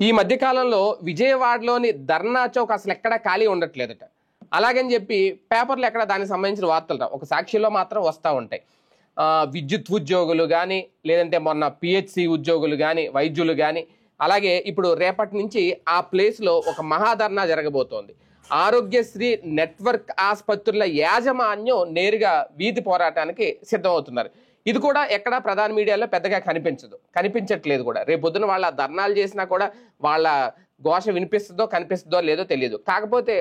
ఈ మధ్య కాలంలో విజయవాడలోని ధర్నా చౌక్ అసలు ఎక్కడా ఖాళీ ఉండట్లేదట. అలాగని చెప్పి పేపర్లు ఎక్కడ దానికి సంబంధించిన వార్తలు రావు, ఒక సాక్షిలో మాత్రం వస్తూ ఉంటాయి. విద్యుత్ ఉద్యోగులు కానీ, లేదంటే మొన్న పిహెచ్సి ఉద్యోగులు కానీ, వైద్యులు కానీ, అలాగే ఇప్పుడు రేపటి నుంచి ఆ ప్లేస్లో ఒక మహాధర్నా జరగబోతోంది. ఆరోగ్యశ్రీ నెట్వర్క్ ఆసుపత్రుల యాజమాన్యం నేరుగా వీధి పోరాటానికి సిద్ధమవుతున్నారు. ఇది కూడా ఎక్కడ ప్రధాన మీడియాలో పెద్దగా కనిపించట్లేదు కూడా. రేపు పొద్దున వాళ్ళ ధర్నాలు చేసినా కూడా వాళ్ళ ఘోష వినిపిస్తుందో కనిపిస్తుందో లేదో తెలియదు. కాకపోతే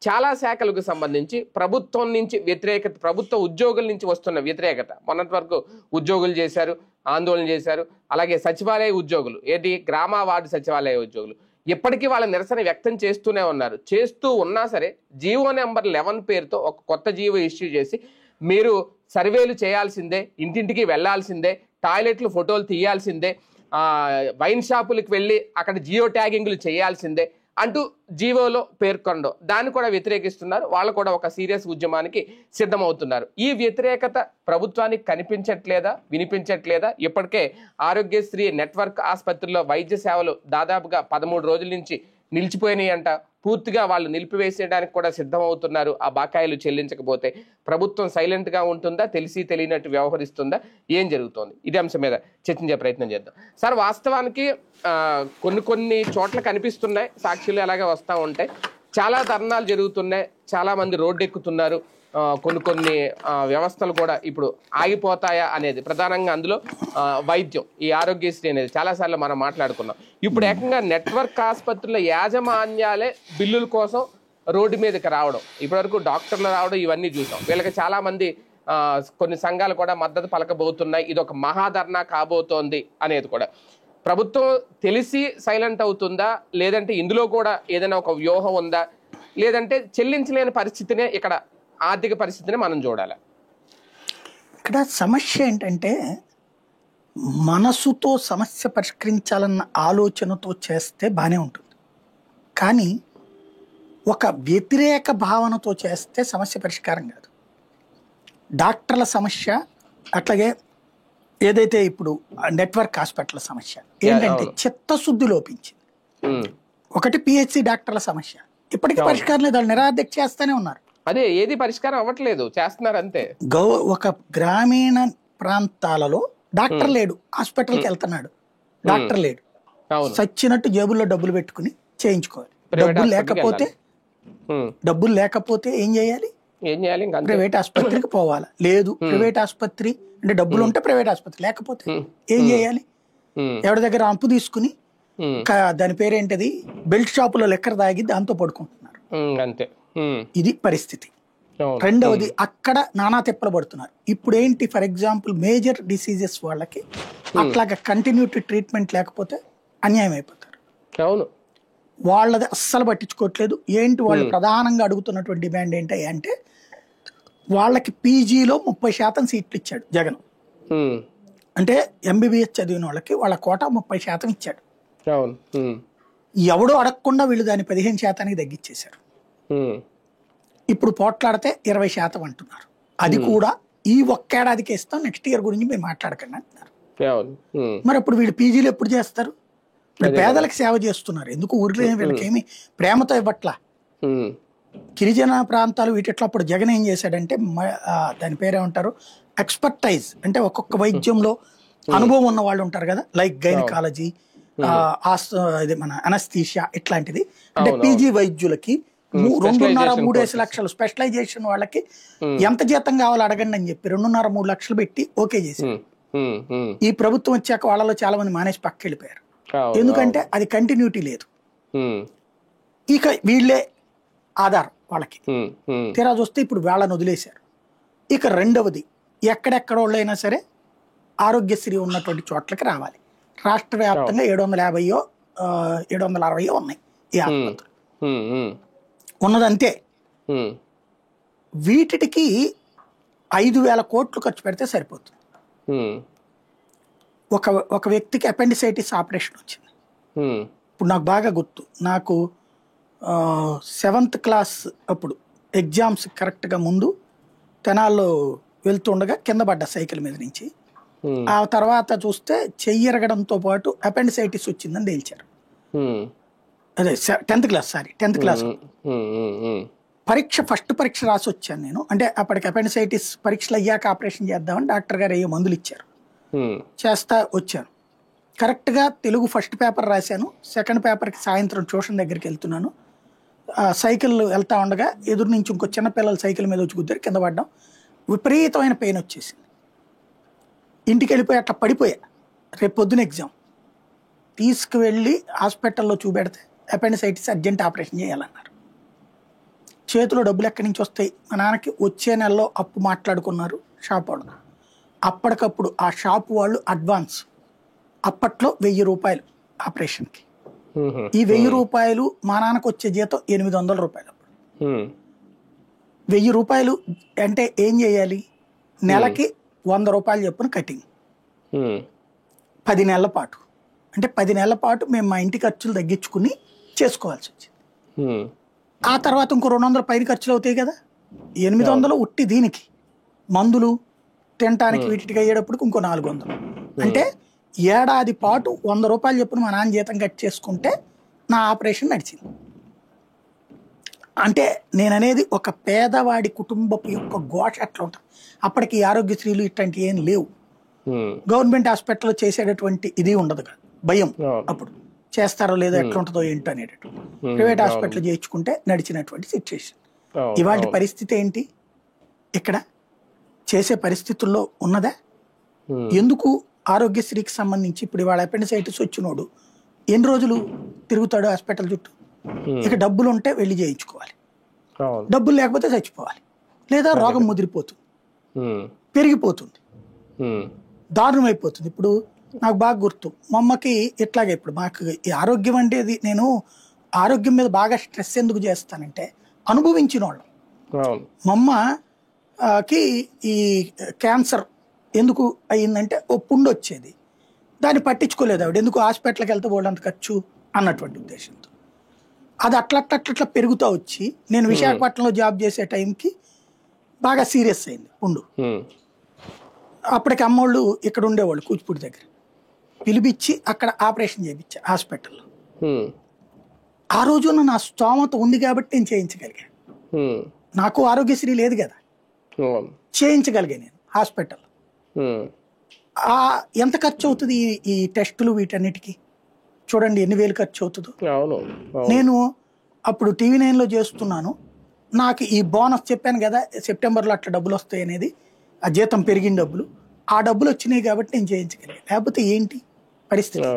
చాలా శాఖలకు సంబంధించి ప్రభుత్వం నుంచి వ్యతిరేకత, ప్రభుత్వ ఉద్యోగుల నుంచి వస్తున్న వ్యతిరేకత, మొన్నటి వరకు ఉద్యోగులు చేశారు, ఆందోళన చేశారు. అలాగే సచివాలయ ఉద్యోగులు, గ్రామ వార్డు సచివాలయ ఉద్యోగులు ఇప్పటికీ వాళ్ళ నిరసన వ్యక్తం చేస్తూనే ఉన్నారు. చేస్తూ ఉన్నా సరే జీవో నెంబర్ 11 పేరుతో ఒక కొత్త జీవో ఇష్యూ చేసి, మీరు సర్వేలు చేయాల్సిందే, ఇంటింటికి వెళ్లాల్సిందే, టాయిలెట్లు ఫోటోలు తీయాల్సిందే, వైన్ షాపులకు వెళ్ళి అక్కడ జియో ట్యాగింగ్లు చేయాల్సిందే అంటూ జీవోలో పేర్కొనడం, దాన్ని కూడా వ్యతిరేకిస్తున్నారు. వాళ్ళు కూడా ఒక సీరియస్ ఉద్యమానికి సిద్ధమవుతున్నారు. ఈ వ్యతిరేకత ప్రభుత్వానికి కనిపించట్లేదా, వినిపించట్లేదా? ఇప్పటికే ఆరోగ్యశ్రీ నెట్వర్క్ ఆసుపత్రుల్లో వైద్య సేవలు దాదాపుగా 13 రోజుల నుంచి నిలిచిపోయినాయి అంట. పూర్తిగా వాళ్ళు నిలిపివేసేయడానికి కూడా సిద్ధమవుతున్నారు. ఆ బకాయిలు చెల్లించకపోతే ప్రభుత్వం సైలెంట్గా ఉంటుందా, తెలిసి తెలియనట్టు వ్యవహరిస్తుందా, ఏం జరుగుతోంది? ఇదే అంశం మీద చర్చించే ప్రయత్నం చేద్దాం. సార్, వాస్తవానికి కొన్ని చోట్ల కనిపిస్తున్నాయి, సాక్షులు అలాగే వస్తూ ఉంటాయి, చాలా ధర్నాలు జరుగుతున్నాయి, చాలా మంది రోడ్డు ఎక్కుతున్నారు. కొన్ని వ్యవస్థలు కూడా ఇప్పుడు ఆగిపోతాయా అనేది ప్రధానంగా అందులో వైద్యం, ఈ ఆరోగ్యశ్రీ అనేది చాలాసార్లు మనం మాట్లాడుకున్నాం. ఇప్పుడు ఏకంగా నెట్వర్క్ ఆసుపత్రుల యాజమాన్యాలే బిల్లుల కోసం రోడ్డు మీదకి రావడం, ఇప్పటివరకు డాక్టర్లు రావడం, ఇవన్నీ చూసాం. వీళ్ళకి చాలా మంది కొన్ని సంఘాలు కూడా మద్దతు పలకబోతున్నాయి. ఇది ఒక మహాధర్నా కాబోతోంది అనేది కూడా. ప్రభుత్వం తెలిసి సైలెంట్ అవుతుందా, లేదంటే ఇందులో కూడా ఏదైనా ఒక వ్యూహం ఉందా, లేదంటే చెల్లించలేని పరిస్థితినే, ఇక్కడ ఆర్థిక పరిస్థితిని మనం చూడాలి? ఇక్కడ సమస్య ఏంటంటే, మనసుతో సమస్య పరిష్కరించాలన్న ఆలోచనతో చేస్తే బాగానే ఉంటుంది, కానీ ఒక వ్యతిరేక భావనతో చేస్తే సమస్య పరిష్కారం కాదు. డాక్టర్ల సమస్య, అట్లాగే ఏదైతే ఇప్పుడు నెట్వర్క్ హాస్పిటల్ సమస్య ఏంటంటే చిత్తశుద్ధి లోపించింది. ఒకటి పిహెచ్సి డాక్టర్ల సమస్య ఇప్పటికీ పరిష్కారం లేదు, వాళ్ళు నిరాదీక్ష చేస్తూనే ఉన్నారు. అదే, ఏది పరిష్కారం అవ్వట్లేదు, చేస్తున్నారు అంతే. ఒక గ్రామీణ ప్రాంతాలలో డాక్టర్ లేడు, హాస్పిటల్కి వెళ్తున్నాడు, డాక్టర్ లేడు, సచ్చినట్టు జేబుల్లో డబ్బులు పెట్టుకుని చేయించుకోవాలి. డబ్బులు లేకపోతే ఏం చేయాలి? ప్రైవేట్ ఆసుపత్రికి పోవాలి. లేదు, ప్రైవేట్ ఆసుపత్రి అంటే డబ్బులు ఉంటే ప్రైవేట్ ఆసుపత్రి, లేకపోతే ఏం చేయాలి? ఎవరి దగ్గర అప్పు తీసుకుని దాని పేరేంటది, బెల్ట్ షాపులో లెక్కర తాగి దాంతో పడుకుంటున్నారు. అంతే, ఇది పరిస్థితి. రెండవది, అక్కడ నానా తిప్పలు పడుతున్నారు. ఇప్పుడు ఏంటి, ఫర్ ఎగ్జాంపుల్ మేజర్ డిసీజెస్ వాళ్ళకి అట్లాగా కంటిన్యూటీ ట్రీట్మెంట్ లేకపోతే అన్యాయం అయిపోతారు. అవును, వాళ్ళది అస్సలు పట్టించుకోవట్లేదు. ఏంటి వాళ్ళు ప్రధానంగా అడుగుతున్నటువంటి డిమాండ్ ఏంటి అంటే, వాళ్ళకి పీజీలో 30% సీట్లు ఇచ్చాడు జగన్. అంటే ఎంబీబీఎస్ చదివిన వాళ్ళకి వాళ్ళ కోటా 30% ఇచ్చాడు. ఎవడో అడగకుండా వీళ్ళు దాన్ని 15% తగ్గించేశారు. ఇప్పుడు పోట్లాడితే 20% అంటున్నారు. అది కూడా ఈ ఒక్కేడాదికి ఇస్తాం, నెక్స్ట్ ఇయర్ గురించి మేము మాట్లాడకండి అంటున్నారు. మరి అప్పుడు వీళ్ళు పీజీలు ఎప్పుడు చేస్తారు? పేదలకు సేవ చేస్తున్నారు, ఎందుకు ఊరిలో వీళ్ళకేమి ప్రేమతో ఇవ్వట్లా. గిరిజన ప్రాంతాలు వీటిట్లో అప్పుడు జగన్ ఏం చేశాడంటే, దాని పేరేమంటారు, ఎక్స్పర్టైజ్ అంటే ఒక్కొక్క వైద్యంలో అనుభవం ఉన్న వాళ్ళు ఉంటారు కదా, లైక్ గైనకాలజీ, మన అనస్థీషియా ఇట్లాంటిది. అంటే పీజీ వైద్యులకి 2.5-3 లక్షలు, స్పెషలైజేషన్ వాళ్ళకి ఎంత జీతం కావాలో అడగండి అని చెప్పి 2.5-3 లక్షలు పెట్టి ఓకే చేశారు. ఈ ప్రభుత్వం వచ్చాక వాళ్ళలో చాలా మంది మానేసి పక్కకి వెళ్ళిపోయారు. ఎందుకంటే అది కంటిన్యూటీ లేదు. ఇక వీళ్ళే ఆధారం వాళ్ళకి. తీరా చూస్తే ఇప్పుడు వాళ్ళని వదిలేశారు. ఇక రెండవది, ఎక్కడెక్కడ వాళ్ళైనా సరే ఆరోగ్యశ్రీ ఉన్నటువంటి చోట్లకి రావాలి. రాష్ట్ర వ్యాప్తంగా 750 760 ఉన్నాయి ఈ ఆసుపత్రులు ఉన్నదంతే. వీటికి 5,000 కోట్లు ఖర్చు పెడితే సరిపోతుంది. ఒక వ్యక్తికి అపెండిసైటిస్ ఆపరేషన్ వచ్చింది. ఇప్పుడు నాకు బాగా గుర్తు, నాకు 7th క్లాస్ అప్పుడు ఎగ్జామ్స్ కరెక్ట్గా ముందు తెనాల్లో వెళ్తుండగా కింద పడ్డ సైకిల్ మీద నుంచి. ఆ తర్వాత చూస్తే చెయ్యి ఎరగడంతో పాటు అపెండిసైటిస్ వచ్చిందని తేల్చారు. అదే 10th class, sorry 10th class పరీక్ష, ఫస్ట్ పరీక్ష రాసి వచ్చాను నేను. అంటే అప్పటికి అపెండిసైటిస్ పరీక్షలు అయ్యాక ఆపరేషన్ చేద్దామని డాక్టర్ గారు ఏ మందులు ఇచ్చారు, చేస్తా వచ్చాను. కరెక్ట్గా తెలుగు ఫస్ట్ పేపర్ రాశాను. సెకండ్ పేపర్కి సాయంత్రం ట్యూషన్ దగ్గరికి వెళ్తున్నాను. సైకిల్ వెళ్తా ఉండగా ఎదురు నుంచి ఇంకో చిన్న పిల్లలు సైకిల్ మీద వచ్చి గుద్దారు, కింద పడ్డాం. విపరీతమైన పెయిన్ వచ్చేసింది. ఇంటికి వెళ్ళిపోయి అట్లా పడిపోయా. రేపు పొద్దున ఎగ్జామ్. తీసుకువెళ్ళి హాస్పిటల్లో చూపెడితే అపెండిసైటిస్ అర్జెంట్ ఆపరేషన్ చేయాలన్నారు. చేతిలో డబ్బులు ఎక్కడి నుంచి వస్తాయి? మా నాన్నకి వచ్చే నెలలో అప్పు మాట్లాడుకున్నారు షాప్ వాళ్ళు. అప్పటికప్పుడు ఆ షాప్ వాళ్ళు అడ్వాన్స్ అప్పట్లో 1000 రూపాయలు ఆపరేషన్కి. ఈ 1000 రూపాయలు మా నాన్నకు వచ్చే జీతం 800 రూపాయలు. అప్పుడు 1000 రూపాయలు అంటే ఏం చేయాలి? నెలకి 100 రూపాయలు చొప్పున కటింగ్, 10 నెలల పాటు. అంటే 10 నెలల పాటు మేము మా ఇంటి ఖర్చులు తగ్గించుకుని చేసుకోవాల్సి వచ్చింది. ఆ తర్వాత ఇంకో 200 పైన ఖర్చులు అవుతాయి కదా. 800 ఉట్టి దీనికి, మందులు తినటానికి వీటికి అయ్యేటప్పటికి ఇంకో 400. అంటే ఏడాది పాటు 100 రూపాయలు చొప్పున మా నాన్న జీతం కట్ చేసుకుంటే నా ఆపరేషన్ నడిచింది. అంటే నేననేది ఒక పేదవాడి కుటుంబపు యొక్క ఘోష అట్లా ఉంటుంది. అప్పటికి ఆరోగ్యశ్రీలు ఇట్లాంటివి ఏం లేవు. గవర్నమెంట్ హాస్పిటల్లో చేసేటటువంటి ఇది ఉండదు కదా, భయం. అప్పుడు చేస్తారో లేదో ఎట్లా ఉంటుందో ఏంటో అనేటటువంటి. ప్రైవేట్ హాస్పిటల్ చేయించుకుంటే నడిచినటువంటి సిచ్యువేషన్. ఇవాళ పరిస్థితి ఏంటి? ఇక్కడ చేసే పరిస్థితుల్లో ఉన్నదా? ఎందుకు ఆరోగ్యశ్రీకి సంబంధించి ఇప్పుడు ఇవాళ అపెండిసైటిస్ వచ్చినోడు ఎన్ని రోజులు తిరుగుతాడు హాస్పిటల్ చుట్టూ? ఇక డబ్బులు ఉంటే వెళ్ళి చేయించుకోవాలి, డబ్బులు లేకపోతే చచ్చిపోవాలి, లేదా రోగం ముదిరిపోతుంది, పెరిగిపోతుంది, దారుణం అయిపోతుంది. ఇప్పుడు నాకు బాగా గుర్తు, మా అమ్మకి ఇట్లాగే. ఇప్పుడు మాకు ఈ ఆరోగ్యం అంటే నేను ఆరోగ్యం మీద బాగా స్ట్రెస్ ఎందుకు చేస్తానంటే అనుభవించిన వాళ్ళం. మా అమ్మకి ఈ క్యాన్సర్ ఎందుకు అయ్యిందంటే ఓ పుండు వచ్చేది, దాన్ని పట్టించుకోలేదు ఆవిడ. ఎందుకు హాస్పిటల్కి వెళ్తే పోవడంత ఖర్చు అన్నటువంటి ఉద్దేశంతో అది అట్లా పెరుగుతూ వచ్చి నేను విశాఖపట్నంలో జాబ్ చేసే టైంకి బాగా సీరియస్ అయింది పుండు. అప్పటికి అమ్మోళ్ళు ఇక్కడ ఉండేవాళ్ళు కూచిపూడి దగ్గర, పిలిపించి అక్కడ ఆపరేషన్ చేయించా హాస్పిటల్లో. ఆ రోజున నా స్తోమత ఉంది కాబట్టి నేను చేయించగలిగా. నాకు ఆరోగ్యశ్రీ లేదు కదా, చేయించగలిగా నేను హాస్పిటల్. ఎంత ఖర్చు అవుతుంది ఈ టెస్టులు వీటన్నిటికీ? చూడండి ఎన్ని వేలు ఖర్చు అవుతుందో. నేను అప్పుడు TV9లో చేస్తున్నాను. నాకు ఈ బోనస్ చెప్పాను కదా సెప్టెంబర్లో అట్లా డబ్బులు వస్తాయి అనేది, ఆ జీతం పెరిగిన డబ్బులు, ఆ డబ్బులు వచ్చినాయి కాబట్టి నేను చేయించగలిగాను. లేకపోతే ఏంటి పరిస్థితి?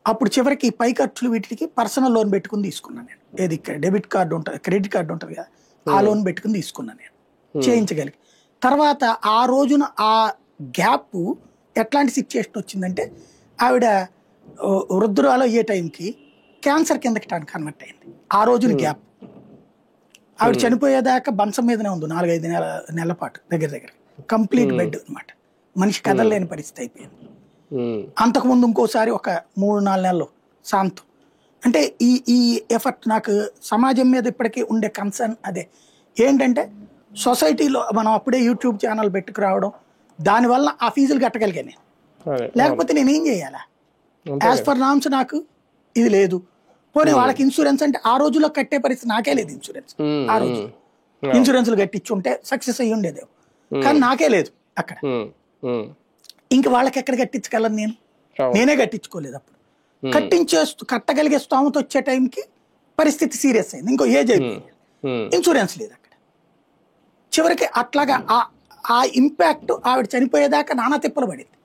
అప్పుడు చివరికి పై ఖర్చులు వీటికి పర్సనల్ లోన్ పెట్టుకుని తీసుకున్నాను నేను. ఏది ఇక్కడ డెబిట్ కార్డు ఉంటుంది, క్రెడిట్ కార్డు ఉంటుంది కదా, ఆ లోన్ పెట్టుకుని తీసుకున్నాను నేను, చేయించగలిగి. తర్వాత ఆ రోజున ఆ గ్యాప్ ఎట్లాంటి సిచ్యుయేషన్ వచ్చిందంటే ఆవిడ వృద్ధురాలు అయ్యే టైంకి క్యాన్సర్ కిందకి కన్వర్ట్ అయింది. ఆ రోజున గ్యాప్. ఆవిడ చనిపోయేదాకా బంచం మీదనే ఉంది 4-5 నెలల పాటు, దగ్గర కంప్లీట్ బెడ్ అనమాట. మనిషి కదలలేని పరిస్థితి అయిపోయింది. అంతకుముందు ఇంకోసారి ఒక 3-4 నెలలు శాంతం. అంటే ఈ ఎఫర్ట్ నాకు సమాజం మీద ఇప్పటికీ ఉండే కన్సర్న్ అదే. ఏంటంటే సొసైటీలో మనం అప్పుడే యూట్యూబ్ ఛానల్ పెట్టుకురావడం, దానివల్ల ఆ ఫీజులు కట్టగలిగాను నేను. లేకపోతే నేనేం చేయాలా? యాజ్ పర్ నామ్స్ నాకు ఇది లేదు. పోనీ వాళ్ళకి ఇన్సూరెన్స్ అంటే ఆ రోజుల్లో కట్టే పరిస్థితి నాకే లేదు. ఇన్సూరెన్స్ ఆ రోజు ఇన్సూరెన్స్లు కట్టించుంటే సక్సెస్ అయ్యి ఉండేది, కానీ నాకే లేదు అక్కడ. ఇంక వాళ్ళకి ఎక్కడ కట్టించగలను నేను? నేనే కట్టించుకోలేదు. అప్పుడు కట్టగలిగే స్తోమత వచ్చే టైంకి పరిస్థితి సీరియస్ అయింది. ఇంకో ఏజ్ అయిపోయింది, ఇన్సూరెన్స్ లేదు అక్కడ. చివరికి అట్లాగా ఆ ఇంపాక్ట్ ఆవిడ చనిపోయేదాకా నానా తిప్పలు పడింది.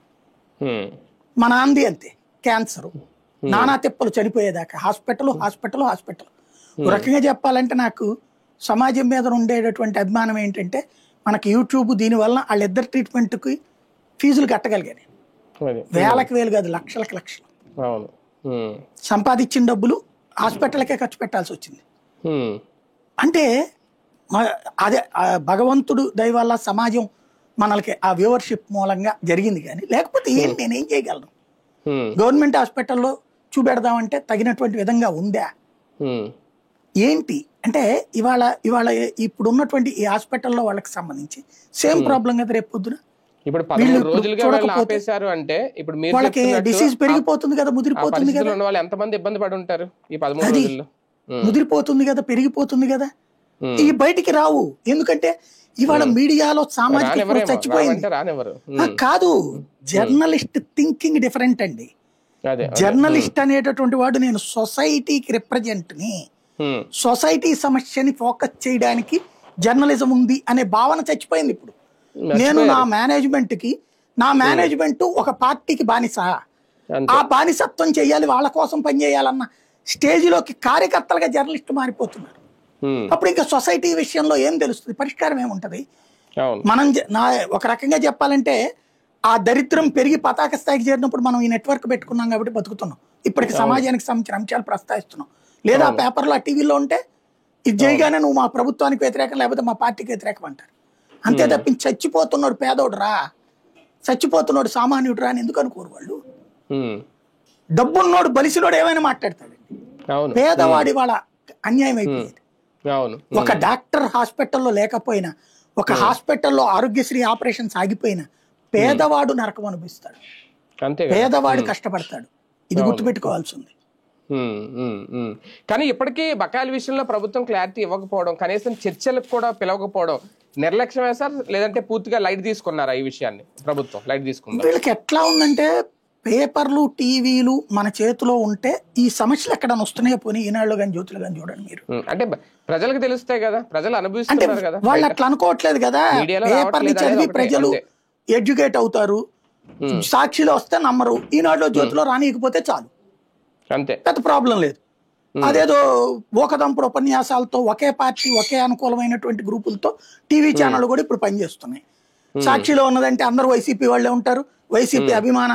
మా నాన్నది అంతే, క్యాన్సర్, నానా తిప్పలు చనిపోయేదాకా హాస్పిటల్. ఒక రకంగా చెప్పాలంటే నాకు సమాజం మీద ఉండేటటువంటి అభిమానం ఏంటంటే మనకి యూట్యూబ్, దీనివల్ల వాళ్ళిద్దరు ట్రీట్మెంట్కి ఫీజులు కట్టగలిగాను. వేలకు వేలు కాదు, లక్షలు. సంపాదించిన డబ్బులు హాస్పిటల్కే ఖర్చు పెట్టాల్సి వచ్చింది. అంటే అదే భగవంతుడు దయ వల్ల సమాజం మనకి ఆ వ్యూవర్షిప్ మూలంగా జరిగింది. కానీ లేకపోతే నేనేం చేయగలను? గవర్నమెంట్ హాస్పిటల్లో చూపెడదామంటే తగినటువంటి విధంగా ఉందా ఏంటి అంటే ఇవాళ ఇప్పుడు ఉన్నటువంటి ఈ హాస్పిటల్లో వాళ్ళకి సంబంధించి సేమ్ ప్రాబ్లం కదా రేపు పొద్దున. ఇప్పుడు 13 రోజులుగా వీళ్ళు ఆపేశారు అంటే ఇప్పుడు మీరు వాళ్ళకి డిసీజ్ పెరిగిపోతుంది కదా, ముదిరిపోతుంది కదా. ఉన్న వాళ్ళు ఎంతమంది ఇబ్బంది పడి ఉంటారు ఈ 13 రోజుల్లో? ముదిరిపోతుంది కదా, పెరిగిపోతుంది కదా. ఈ బయటికి రావు, ఎందుకంటే ఇవాళ మీడియాలో సామాజిక చచ్చిపోయింది కాదు. జర్నలిస్ట్ థింకింగ్ డిఫరెంట్ అండి. జర్నలిస్ట్ అనేటటువంటి వాడు నేను సొసైటీకి రిప్రజెంట్ ని, సొసైటీ సమస్యని ఫోకస్ చేయడానికి జర్నలిజం ఉంది అనే భావన చచ్చిపోయింది ఇప్పుడు. నేను నా మేనేజ్మెంట్ ఒక పార్టీకి బానిస, ఆ బానిసత్వం చెయ్యాలి, వాళ్ళ కోసం పనిచేయాలన్న స్టేజ్లోకి కార్యకర్తలుగా జర్నలిస్ట్ మారిపోతున్నారు. అప్పుడు ఇంకా సొసైటీ విషయంలో ఏం తెలుస్తుంది, పరిష్కారం ఏముంటది? మనం ఒక రకంగా చెప్పాలంటే ఆ దరిద్రం పెరిగి పతాక స్థాయికి చేరినప్పుడు మనం ఈ నెట్వర్క్ పెట్టుకున్నాం కాబట్టి బతుకుతున్నాం. ఇప్పటికి సమాజానికి సంబంధించిన అంశాలు ప్రస్తావిస్తున్నాం. లేదా ఆ పేపర్లో ఆ టీవీలో ఉంటే ఇది చేయగానే నువ్వు మా ప్రభుత్వానికి వ్యతిరేకం లేకపోతే మా పార్టీకి వ్యతిరేకం అంటారు. అంతే తప్పించి చచ్చిపోతున్నాడు పేదోడు రా, చచ్చిపోతున్నాడు సామాన్యుడు రా అని ఎందుకు అనుకోరు వాళ్ళు. డబ్బున్నోడు బలిసినోడు ఏమైనా మాట్లాడతాడు. పేదవాడి వాళ్ళ అన్యాయం అయిపోయింది. ఒక డాక్టర్ హాస్పిటల్లో లేకపోయినా, ఒక హాస్పిటల్లో ఆరోగ్యశ్రీ ఆపరేషన్స్ ఆగిపోయినా పేదవాడు నరకం అనిపిస్తాడు, పేదవాడు కష్టపడతాడు. ఇది గుర్తుపెట్టుకోవాల్సింది. కానీ ఇప్పటికీ బకాయిల విషయంలో ప్రభుత్వం క్లారిటీ ఇవ్వకపోవడం, కనీసం చర్చలకు కూడా పిలవకపోవడం నిర్లక్ష్యమే సార్, లేదంటే పూర్తిగా లైట్ తీసుకున్నారా ఈ విషయాన్ని? ప్రభుత్వం లైట్ తీసుకున్నారు. వీళ్ళకి ఎట్లా ఉందంటే పేపర్లు టీవీలు మన చేతిలో ఉంటే ఈ సమస్యలు ఎక్కడ వస్తున్నాయో పోనీ ఈనాళ్ళు కానీ జ్యోతులు కానీ చూడండి మీరు. అంటే ప్రజలకు తెలుస్తాయి కదా, ప్రజలు అనుభవిస్తున్నారు కదా. వాళ్ళు అట్లా అనుకోవట్లేదు కదా. పేపర్లు చదివి ప్రజలు ఎడ్యుకేట్ అవుతారు, సాక్షిలో వస్తే నమ్మరు, ఈనాడులో జ్యోతిలో రానియకపోతే చాలు, అంతే, పెద్ద ప్రాబ్లం లేదు. అదేదో ఓకదంపుడు ఉపన్యాసాలతో ఒకే పార్టీ ఒకే అనుకూలమైనటువంటి గ్రూపులతో టీవీ ఛానళ్ళు కూడా ఇప్పుడు పనిచేస్తున్నాయి. సాక్షిలో ఉన్నదంటే అందరూ వైసీపీ వాళ్ళే ఉంటారు, వైసీపీ అభిమాన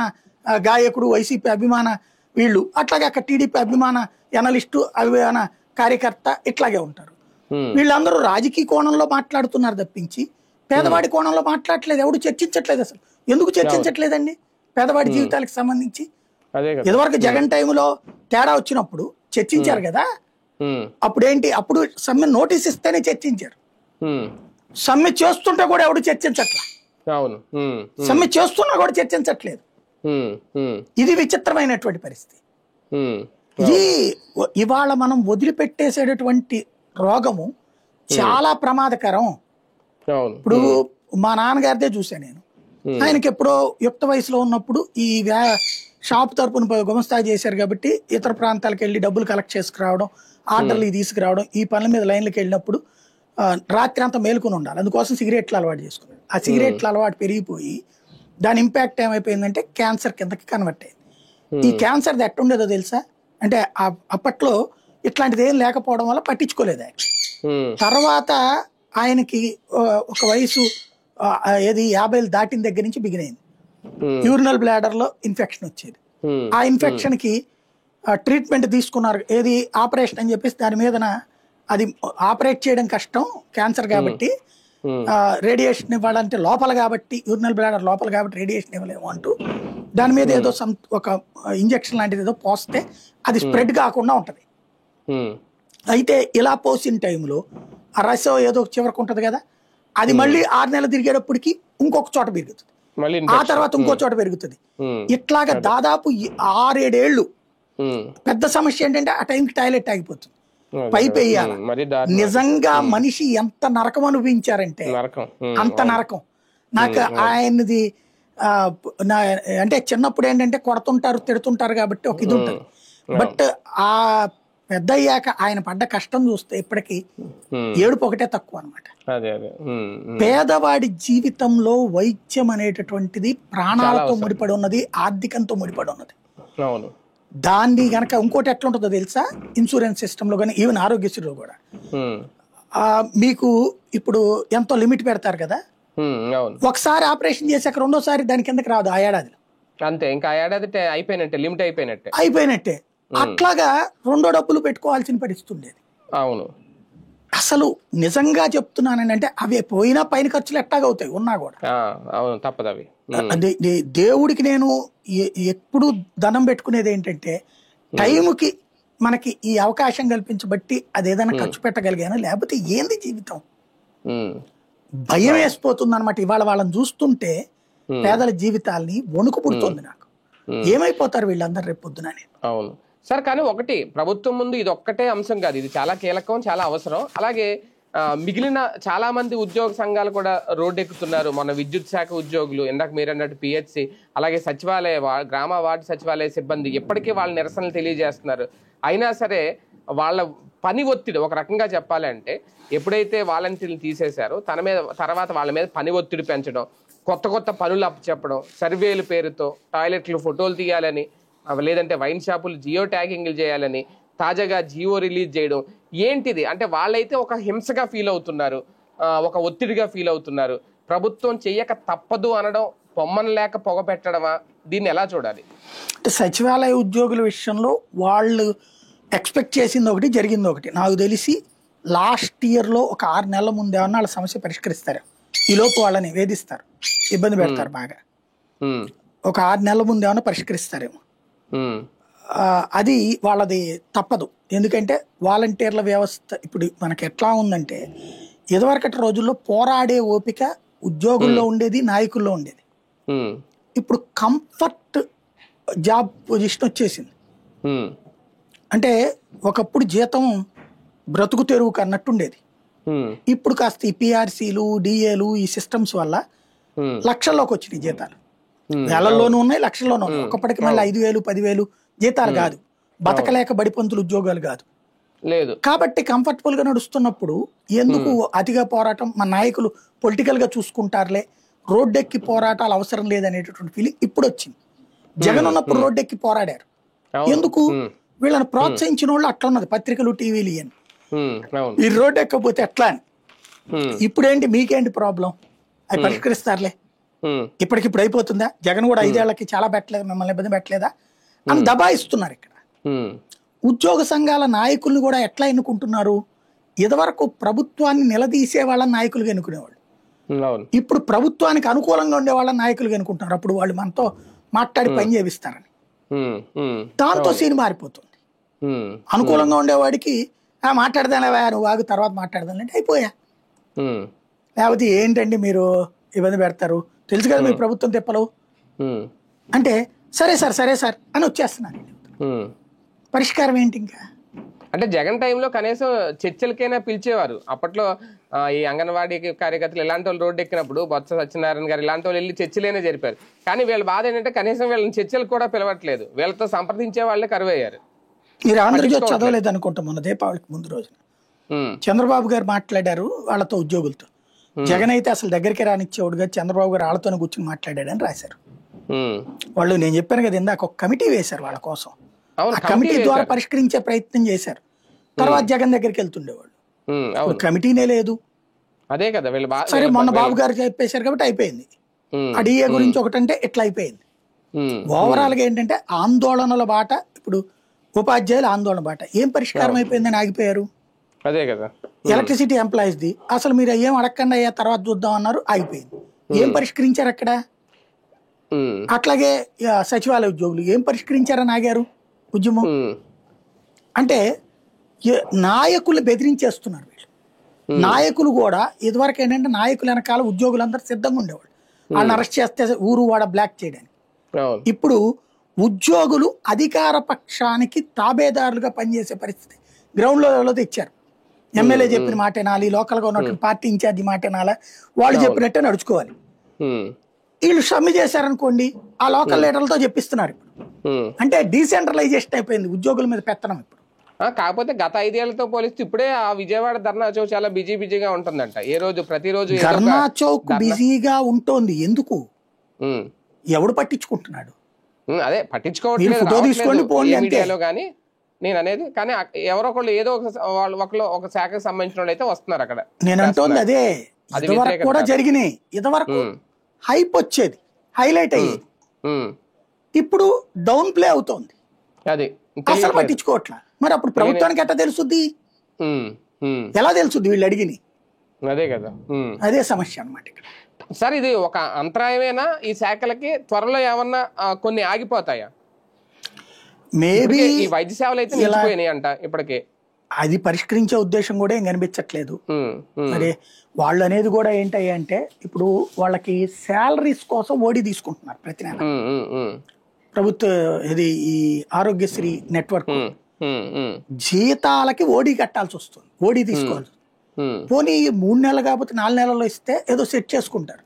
గాయకుడు, వైసీపీ అభిమాన వీళ్ళు, అట్లాగే అక్కడ టీడీపీ అభిమాన ఎనలిస్టు, అభిమాన కార్యకర్త ఇట్లాగే ఉంటారు. వీళ్ళందరూ రాజకీయ కోణంలో మాట్లాడుతున్నారు తప్పించి పేదవాడి కోణంలో మాట్లాడట్లేదు, ఎవడు చర్చించట్లేదు. అసలు ఎందుకు చర్చించట్లేదండి పేదవాడి జీవితాలకు సంబంధించి? ఇదివరకు జగన్ టైంలో తేడా వచ్చినప్పుడు చర్చించారు కదా. అప్పుడేంటి, అప్పుడు సమ్మె నోటీస్ ఇస్తేనే చర్చించారు, సమ్మె చేస్తుంటే కూడా ఎవడు చర్చించట్లా, సమ్మె చేస్తున్నా కూడా చర్చించట్లేదు. ఇది విచిత్రమైనటువంటి పరిస్థితి. ఇది ఇవాళ మనం వదిలిపెట్టేసేటటువంటి రోగము చాలా ప్రమాదకరం. ఇప్పుడు మా నాన్నగారిదే చూసా నేను. ఆయనకి ఎప్పుడో యుక్త వయసులో ఉన్నప్పుడు ఈ షాప్ తరపున గుమస్తా చేశారు కాబట్టి ఇతర ప్రాంతాలకు వెళ్ళి డబ్బులు కలెక్ట్ చేసుకురావడం, ఆర్డర్లు తీసుకురావడం, ఈ పనుల మీద లైన్లకు వెళ్ళినప్పుడు రాత్రి అంతా మేలుకొని ఉండాలి. అందుకోసం సిగరెట్లు అలవాటు చేసుకున్నాడు. ఆ సిగరెట్ల అలవాటు పెరిగిపోయి దాని ఇంపాక్ట్ ఏమైపోయిందంటే క్యాన్సర్ కిందకి కన్వర్ట్ అయింది. ఈ క్యాన్సర్ ఎట్టుండేదో తెలుసా? అంటే అప్పట్లో ఇట్లాంటిది ఏం లేకపోవడం వల్ల పట్టించుకోలేదు ఆయన. తర్వాత ఆయనకి ఒక వయసు ఏది 50 దాటిన దగ్గర నుంచి బిగినైంది. యూరినల్ బ్లాడర్ లో ఇన్ఫెక్షన్ వచ్చేది. ఆ ఇన్ఫెక్షన్ కి ట్రీట్మెంట్ తీసుకున్నారు, ఏది ఆపరేషన్ అని చెప్పేసి దాని మీద అది ఆపరేట్ చేయడం కష్టం క్యాన్సర్ కాబట్టి, రేడియేషన్ ఇవ్వాలంటే లోపల కాబట్టి, యూరినల్ బ్లాడర్ లోపల కాబట్టి రేడియేషన్ ఇవ్వలేము అంటూ దాని మీద ఏదో ఒక ఇంజక్షన్ లాంటిది ఏదో పోస్తే అది స్ప్రెడ్ కాకుండా ఉంటది. అయితే ఇలా పోసిన టైంలో ఆ రసం ఏదో చివరికి ఉంటది కదా, అది మళ్ళీ 6 నెలలు తిరిగేటప్పటికి ఇంకొక చోట పెరుగుతుంది, ఆ తర్వాత ఇంకో చోట పెరుగుతుంది. ఇట్లాగా దాదాపు 6-7 ఏళ్ళు. పెద్ద సమస్య ఏంటంటే ఆ టైంకి టాయిలెట్ ఆగిపోతుంది, పైప్ వేయాలి. నిజంగా మనిషి ఎంత నరకం అనుభవించారంటే అంత నరకం. నాకు ఆయనది అంటే చిన్నప్పుడు ఏంటంటే కొడుతుంటారు, తిడుతుంటారు కాబట్టి ఒక ఇది ఉంటుంది. బట్ ఆ పెద్ద అయ్యాక ఆయన పడ్డ కష్టం చూస్తే ఇప్పటికీ ఏడుపు ఒకటే తక్కువ అనమాట. పేదవాడి జీవితంలో వైద్యం అనేటటువంటిది ప్రాణాలతో ముడిపడి ఉన్నది, ఆర్థికంతో ముడిపడి ఉన్నది. దాన్ని గనక ఇంకోటి ఎట్లా ఉంటుందో తెలుసా, ఇన్సూరెన్స్ సిస్టమ్ లో కానీ ఈవెన్ ఆరోగ్యశ్రీలో కూడా మీకు ఇప్పుడు ఎంతో లిమిట్ పెడతారు కదా. ఒకసారి ఆపరేషన్ చేశాక రెండోసారి దాని కిందకి రాదు ఆ ఏడాదిలో, అంతే. ఇంకా ఏడాది అయిపోయినట్టే, లిమిట్ అయిపోయినట్టే. అట్లాగా రెండో డబ్బులు పెట్టుకోవాల్సిన పరిస్థితి ఉండేది. అవును, అసలు నిజంగా చెప్తున్నానండి, అంటే అవి పోయినా పైన ఖర్చులు ఎట్టాగవుతాయి ఉన్నా కూడా. అవును, తప్పదు అవి. దేవుడికి నేను ఎప్పుడు ధనం పెట్టుకునేది ఏంటంటే టైంకి మనకి ఈ అవకాశం కల్పించబట్టి అది ఏదైనా ఖర్చు పెట్టగలిగాను, లేకపోతే ఏంది జీవితం భయం వేసిపోతుంది అనమాట. ఇవాళ వాళ్ళని చూస్తుంటే పేదల జీవితాల్ని వణుకు పుడుతుంది నాకు. ఏమైపోతారు వీళ్ళందరూ రేపు పొద్దున అనేది. అవును సార్, కానీ ఒకటి ప్రభుత్వం ముందు ఇది ఒక్కటే అంశం కాదు, ఇది చాలా కీలకం, చాలా అవసరం. అలాగే మిగిలిన చాలా మంది ఉద్యోగ సంఘాలు కూడా రోడ్డు ఎక్కుతున్నారు. మన విద్యుత్ శాఖ ఉద్యోగులు, ఇందాక మీరు అన్నట్టు పిహెచ్సి, అలాగే సచివాలయ గ్రామ వార్డు సచివాలయ సిబ్బంది ఇప్పటికీ వాళ్ళ నిరసనలు తెలియజేస్తున్నారు. అయినా సరే వాళ్ళ పని ఒత్తిడి, ఒక రకంగా చెప్పాలంటే ఎప్పుడైతే వాలంటీర్లు తీసేశారో తర్వాత వాళ్ళ మీద పని ఒత్తిడి పెంచడం, కొత్త కొత్త పనులు అప్పచెప్పడం, సర్వేలు పేరుతో టాయిలెట్లు ఫోటోలు తీయాలని, లేదంటే వైన్ షాపులు జియో ట్యాగింగ్లు చేయాలని, తాజాగా జియో రిలీజ్ చేయడం, ఏంటిది అంటే వాళ్ళైతే ఒక హింసగా ఫీల్ అవుతున్నారు, ఒక ఒత్తిడిగా ఫీల్ అవుతున్నారు. ప్రభుత్వం చెయ్యక తప్పదు అనడం పొమ్మన లేక పొగ పెట్టడమా, దీన్ని ఎలా చూడాలి? అంటే సచివాలయ ఉద్యోగుల విషయంలో వాళ్ళు ఎక్స్పెక్ట్ చేసింది ఒకటి, జరిగింది ఒకటి. నాకు తెలిసి లాస్ట్ ఇయర్లో ఒక 6 నెలల ముందు ఏమన్నా వాళ్ళ సమస్య పరిష్కరిస్తారు, ఈలోపు వాళ్ళని వేధిస్తారు, ఇబ్బంది పెడతారు బాగా. ఒక 6 నెలల ముందు ఏమన్నా పరిష్కరిస్తారేమో. అది వాళ్ళది తప్పదు. ఎందుకంటే వాలంటీర్ల వ్యవస్థ ఇప్పుడు మనకి ఎట్లా ఉందంటే, ఇదివరకటి రోజుల్లో పోరాడే ఓపిక ఉద్యోగుల్లో ఉండేది, నాయకుల్లో ఉండేది. ఇప్పుడు కంఫర్ట్ జాబ్ పొజిషన్ వచ్చేసింది. అంటే ఒకప్పుడు జీతం బ్రతుకు తెరువుకు అన్నట్టు ఉండేది. ఇప్పుడు కాస్త ఈ పిఆర్సీలు, డిఏలు, ఈ సిస్టమ్స్ వల్ల లక్షల్లోకి వచ్చినాయి జీతాలు. వేలల్లోనూ ఉన్నాయి, లక్షల్లోనూ ఉన్నాయి. ఒకప్పటికి మళ్ళీ 5,000, 10,000 జీతాలు కాదు, బతకలేక బడిపంతులు ఉద్యోగాలు కాదు లేదు. కాబట్టి కంఫర్టబుల్ గా నడుస్తున్నప్పుడు ఎందుకు అతిగా పోరాటం, మన నాయకులు పొలిటికల్ గా చూసుకుంటారులే, రోడ్డెక్కి పోరాటాలు అవసరం లేదనేటటువంటి ఫీలింగ్ ఇప్పుడు వచ్చింది. జగన్ ఉన్నప్పుడు రోడ్డెక్కి పోరాడారు. ఎందుకు? వీళ్ళని ప్రోత్సహించిన వాళ్ళు అట్లా ఉన్నది, పత్రికలు, టీవీలు ఇవన్నీ. ఈ రోడ్డు ఎక్కకపోతే ఎట్లా అని. ఇప్పుడేంటి, మీకేంటి ప్రాబ్లం, అది పరిష్కరిస్తారులే, ఇప్పటికిప్పుడు అయిపోతుందా, జగన్ కూడా 5 ఏళ్లకి చాలా పెట్టలేదు, మిమ్మల్ని ఇబ్బంది పెట్టలేదా అని దబాయిస్తున్నారు. ఇక్కడ ఉద్యోగ సంఘాల నాయకుల్ని కూడా ఎట్లా ఎన్నుకుంటున్నారు? ఇదివరకు ప్రభుత్వాన్ని నిలదీసే వాళ్ళ నాయకులుగా ఎన్నుకునేవాళ్ళు, ఇప్పుడు ప్రభుత్వానికి అనుకూలంగా ఉండే వాళ్ళ నాయకులుగా ఎన్నుకుంటున్నారు. అప్పుడు వాళ్ళు మనతో మాట్లాడి పని చేపిస్తారని, దాంతో సీన్ మారిపోతుంది. అనుకూలంగా ఉండేవాడికి మాట్లాడదానివా, నువ్వు ఆగు తర్వాత మాట్లాడదాని అంటే అయిపోయా. లేకపోతే ఏంటండి మీరు ఇబ్బంది పెడతారు, తెలుసు కదా మీ ప్రభుత్వం తిప్పలు అంటే, సరే సార్ అని వచ్చేస్తున్నారు. పరిష్కారం ఏంటి ఇంకా? అంటే జగన్ టైంలో కనీసం చర్చలకైనా పిలిచేవారు. అప్పట్లో ఈ అంగన్వాడీ కార్యకర్తలు ఇలాంటి వాళ్ళు రోడ్డు ఎక్కినప్పుడు బొత్స సత్యనారాయణ గారు ఇలాంటి వాళ్ళు వెళ్ళి చర్చలైనా జరిపారు. కానీ వీళ్ళ బాధ ఏంటంటే కనీసం వీళ్ళని చర్చలకు కూడా పిలవట్లేదు, వీళ్ళతో సంప్రదించే వాళ్ళే కరువయ్యారు. మీరు ఆంధ్రజ్యోతి చదవలేదు అనుకుంటా, మొన్న దీపావళికి ముందు రోజున చంద్రబాబు గారు మాట్లాడారు వాళ్ళతో, ఉద్యోగులతో. జగన్ అయితే అసలు దగ్గరికి రానిచ్చేవాడుగా, చంద్రబాబు గారు వాళ్ళతోనే కూర్చొని మాట్లాడాడని రాశారు వాళ్ళు. నేను చెప్పాను కదా ఇందాక, ఒక కమిటీ వేశారు వాళ్ళ కోసం, ఆ కమిటీ ద్వారా పరిష్కరించే ప్రయత్నం చేశారు. తర్వాత జగన్ దగ్గరికి వెళ్తుండేవాళ్ళు, కమిటీనే లేదు. అదే కదా సరే మొన్న బాబు గారు చెప్పేశారు కాబట్టి అయిపోయింది. ఆ డిఏ గురించి ఒకటంటే ఇట్లా అయిపోయింది. ఓవరాల్ గా ఏంటంటే ఆందోళనల బాట, ఇప్పుడు ఉపాధ్యాయుల ఆందోళన బాట ఏం పరిష్కారం అయిపోయిందని ఆగిపోయారు. అదే కదా ఎలక్ట్రిసిటీ ఎంప్లాయీస్ ది అసలు మీరు ఏం అడగకుండా అయ్యా తర్వాత చూద్దాం అన్నారు, ఆగిపోయింది. ఏం పరిష్కరించారు అక్కడ? అట్లాగే సచివాలయ ఉద్యోగులు ఏం పరిష్కరించారని ఆగారు ఉద్యమం. అంటే నాయకులు బెదిరించేస్తున్నారు వీళ్ళు. నాయకులు కూడా ఇదివరకు ఏంటంటే నాయకులు వెనకాల ఉద్యోగులందరూ సిద్ధంగా ఉండేవాళ్ళు, వాళ్ళని అరెస్ట్ చేస్తే ఊరు వాడ బ్లాక్ చేయడానికి. ఇప్పుడు ఉద్యోగులు అధికార పక్షానికి తాబేదారులుగా పనిచేసే పరిస్థితి గ్రౌండ్ లెవెల్లో తెచ్చారు. ఎమ్మెల్యే చెప్పిన మాట వినాలి, లోకల్గా ఉన్నటువంటి పార్టీ ఇన్ఛార్జి మాట వినాలా, వాళ్ళు చెప్పినట్టే నడుచుకోవాలి. వీళ్ళు సమ్మె చేశారనుకోండి, ఆ లోకల్ లీడర్లతో చెప్పిస్తున్నారు. అంటే డీసెంట్రలైజేషన్ అయిపోయింది ఉద్యోగుల మీద పెత్తనం ఇప్పుడు. కాకపోతే గత 5 ఏళ్లతో పోలిస్తే ఇప్పుడే ఆ విజయవాడ ధర్నా చౌక్ చాలా బిజీగా ఉంటుందంట. ఏ రోజు ప్రతిరోజు ధర్నా చౌక్ బిజీగా ఉంటుంది. ఎందుకు? ఎవడు పట్టించుకుంటున్నాడు? అదే పట్టించుకోవట్లేదు కానీ నేను అనేది. కానీ ఎవరో ఒకళ్ళు ఏదో ఒక శాఖకు సంబంధించిన వాళ్ళు అయితే వస్తున్నారు అక్కడ. నేను అంటోంది అదే, ఇదివరకు కూడా జరిగినాయి. ఇదివరకు హైప్ వచ్చేది, హైలైట్ అయ్యేది. ఇప్పుడు డౌన్ ప్లే అవుతోంది, అది అసలు పట్టించుకోవట్లా. మరి అప్పుడు ప్రభుత్వానికి ఎట్లా తెలుసుద్ది? ఎలా తెలుసుద్ది వీళ్ళు అడిగిని? అదే కదా, అదే సమస్య అన్నమాట ఇక్కడ. సార్ ఇది ఒక అంతరాయమేనా ఈ శాఖలకి? త్వరలో ఏమన్నా కొన్ని ఆగిపోతాయా? మేబీ ఈ వైద్య సేవలు అయితే నిలిచిపోయినాయి అంట ఇప్పటికే. అది పరిష్కరించే ఉద్దేశం కూడా ఏం కనిపించట్లేదు. మరి వాళ్ళు అనేది కూడా ఏంటి అంటే ఇప్పుడు వాళ్ళకి శాలరీస్ కోసం ఓడి తీసుకుంటున్నారు ప్రతి నెల. ప్రభుత్వ ఇది ఈ ఆరోగ్యశ్రీ నెట్వర్క్ జీతాలకి ఓడి కట్టాల్సి వస్తుంది, ఓడి తీసుకోవాల్సి. పోనీ 3 నెలలు కాకపోతే 4 నెలల్లో ఇస్తే ఏదో సెట్ చేసుకుంటారు.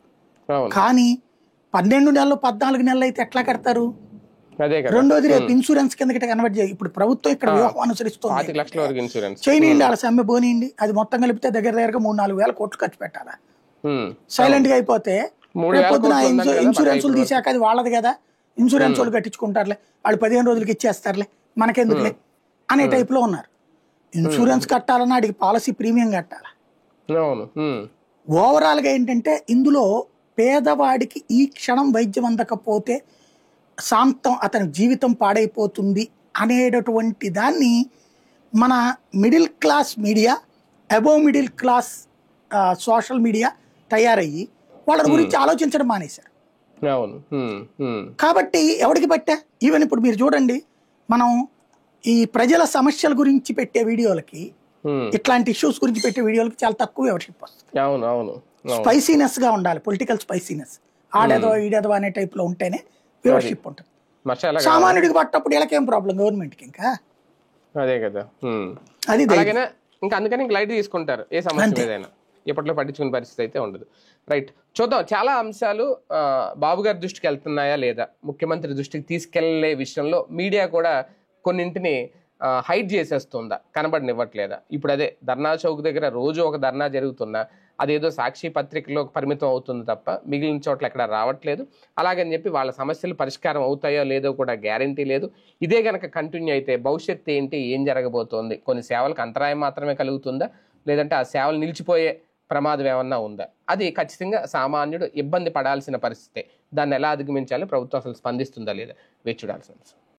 కానీ 12 నెలలు 14 నెలలు అయితే ఎట్లా కడతారు? రెండోది రేపు ఇన్సూరెన్స్ కిందకి కన్వర్ట్ చేయాలి. ఇప్పుడు ప్రభుత్వం ఇక్కడ వ్యూహం అనుసరిస్తుంది, చేయనియండి వాళ్ళ సమ్మె పోనీయండి, అది మొత్తం కలిపితే దగ్గరగా 3-4 వేల కోట్లు ఖర్చు పెట్టాలా? సైలెంట్ గా అయిపోతే పొద్దున ఇన్సూరెన్సులు తీసాక అది వాళ్ళది కదా, ఇన్సూరెన్స్ వాళ్ళు కట్టించుకుంటారులే, వాళ్ళు 15 రోజులకి ఇచ్చేస్తారులే, మనకెందుకులే అనే టైప్ లో ఉన్నారు. ఇన్సూరెన్స్ కట్టాలన్నా అడిగి పాలసీ ప్రీమియం కట్టాలా? ఓవరాల్ గా ఏంటంటే ఇందులో పేదవాడికి ఈ క్షణం వైద్యం అందకపోతే శాంతం అతని జీవితం పాడైపోతుంది అనేటటువంటి దాన్ని మన middle class media, above middle class social media తయారయ్యి వాళ్ళ గురించి ఆలోచించడం మానేశారు. కాబట్టి ఎవరికి పట్టా? ఈవెన్ ఇప్పుడు మీరు చూడండి, మనం ఈ ప్రజల సమస్యల గురించి పెట్టే వీడియోలకి, ఇట్లాంటి ఇష్యూస్ గురించి పెట్టే వీడియోలకి చాలా తక్కువ వ్యూవర్షిప్ వస్తుంది. స్పైసీనెస్ గా ఉండాలి, పొలిటికల్ స్పైసీనెస్, ఆడేదో ఈడేదో అనే టైప్ లో ఉంటేనే వ్యూవర్షిప్ ఉంటుంది. సామాన్యుడికి పట్టప్పుడు వీళ్ళకేం ప్రాబ్లం, గవర్నమెంట్ కి ఇంకా అదే కదా. అది ఇంకా అందుకని లైట్ తీసుకుంటారు ఏ సమస్య ఏదైనా, ఎప్పట్లో పట్టించుకునే పరిస్థితి అయితే ఉండదు. రైట్, చూద్దాం. చాలా అంశాలు బాబు గారి దృష్టికి వెళ్తున్నాయా లేదా, ముఖ్యమంత్రి దృష్టికి తీసుకెళ్లే విషయంలో మీడియా కూడా కొన్నింటిని హైడ్ చేసేస్తుందా, కనబడనివ్వట్లేదా? ఇప్పుడు అదే ధర్నా చౌక్ దగ్గర రోజు ఒక ధర్నా జరుగుతున్నా అదేదో సాక్షి పత్రికలో పరిమితం అవుతుంది తప్ప మిగిలిన చోట్ల ఎక్కడ రావట్లేదు. అలాగని చెప్పి వాళ్ళ సమస్యలు పరిష్కారం అవుతాయో లేదో కూడా గ్యారంటీ లేదు. ఇదే గనక కంటిన్యూ అయితే భవిష్యత్తు ఏంటి, ఏం జరగబోతోంది? కొన్ని సేవలకు అంతరాయం మాత్రమే కలుగుతుందా, లేదంటే ఆ సేవలు నిలిచిపోయే ప్రమాదం ఏమన్నా ఉందా? అది ఖచ్చితంగా సామాన్యుడు ఇబ్బంది పడాల్సిన పరిస్థితే. దాన్ని ఎలా అధిగమించాలి, ప్రభుత్వం అసలు స్పందిస్తుందా లేదా వేచి చూడాల్సిన